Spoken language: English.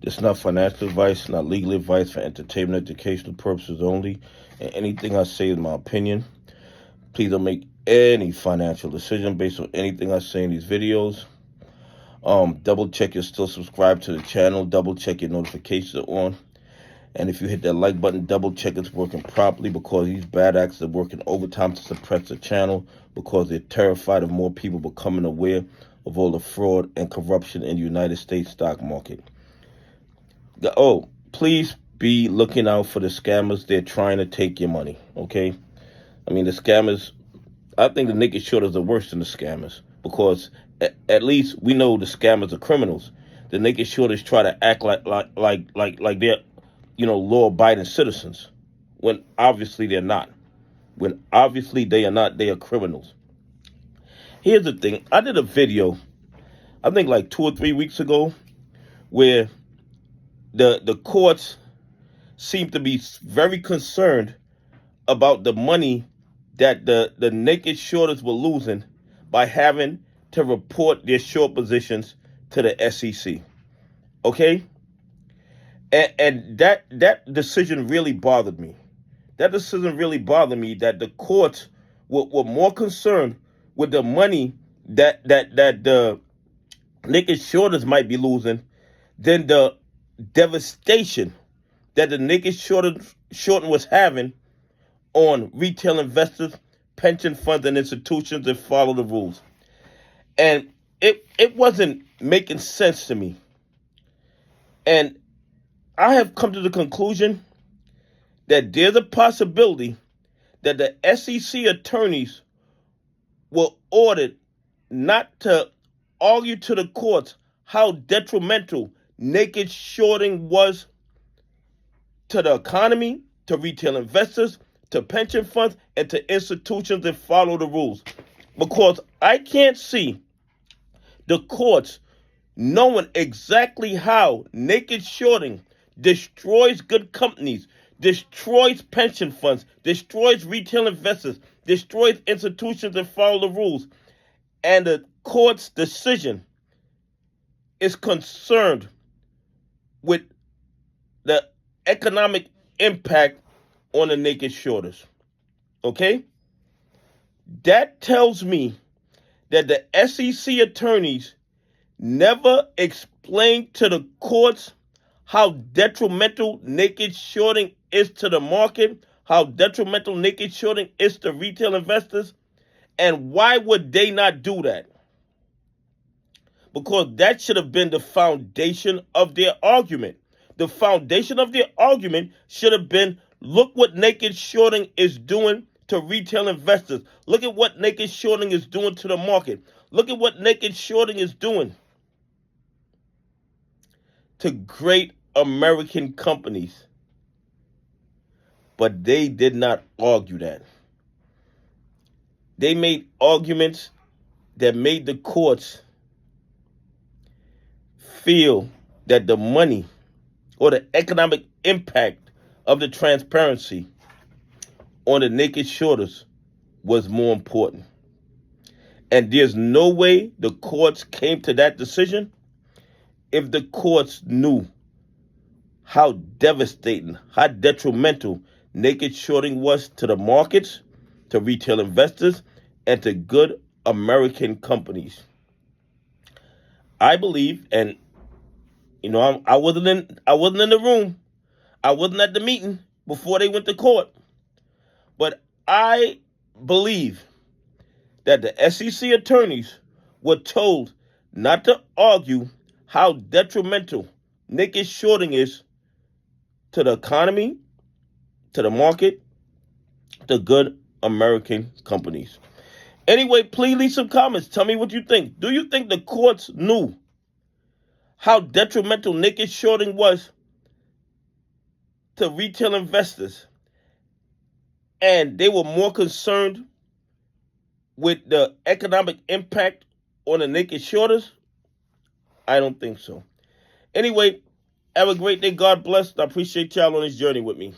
This is not financial advice, not legal advice, for entertainment, educational purposes only. And anything I say is my opinion. Please don't make any financial decision based on anything I say in these videos. Double check you're still subscribed to the channel. Double check your notifications are on. And if you hit that like button, double check it's working properly, because these bad actors are working overtime to suppress the channel because they're terrified of more people becoming aware of all the fraud and corruption in the United States stock market. Oh, please be looking out for the scammers. They're trying to take your money, okay? I mean, the scammers, I think the naked shorters are worse than the scammers, because at least we know the scammers are criminals. The naked shorters try to act like they're, law-abiding citizens, when obviously they're not. When obviously they are not, they are criminals. Here's the thing. I did a video, I think like 2 or 3 weeks ago, where the courts seem to be very concerned about the money that the naked shorters were losing by having to report their short positions to the SEC. Okay? And that decision really bothered me. That decision really bothered me, that the courts were more concerned with the money that the naked shorters might be losing than the devastation that the naked shorting was having on retail investors, pension funds, and institutions that follow the rules. And it wasn't making sense to me. And I have come to the conclusion that there's a possibility that the SEC attorneys were ordered not to argue to the courts how detrimental naked shorting was to the economy, to retail investors, to pension funds, and to institutions that follow the rules. Because I can't see the courts knowing exactly how naked shorting destroys good companies, destroys pension funds, destroys retail investors, destroys institutions that follow the rules. And the court's decision is concerned with the economic impact on the naked shorters. Okay? That tells me that the SEC attorneys never explained to the courts how detrimental naked shorting is to the market, how detrimental naked shorting is to retail investors. And why would they not do that? Because that should have been the foundation of their argument. The foundation of their argument should have been, look what naked shorting is doing to retail investors. Look at what naked shorting is doing to the market. Look at what naked shorting is doing to great American companies. But they did not argue that. They made arguments that made the courts feel that the money or the economic impact of the transparency on the naked shorters was more important. And there's no way the courts came to that decision if the courts knew how devastating, how detrimental naked shorting was to the markets, to retail investors, and to good American companies. I believe, and I wasn't in the room, I wasn't at the meeting before they went to court, but I believe that the SEC attorneys were told not to argue how detrimental naked shorting is to the economy, to the market, to good American companies. Anyway, please leave some comments. Tell me what you think. Do you think the courts knew how detrimental naked shorting was to retail investors, and they were more concerned with the economic impact on the naked shorters? I don't think so. Anyway, have a great day. God bless. I appreciate y'all on this journey with me.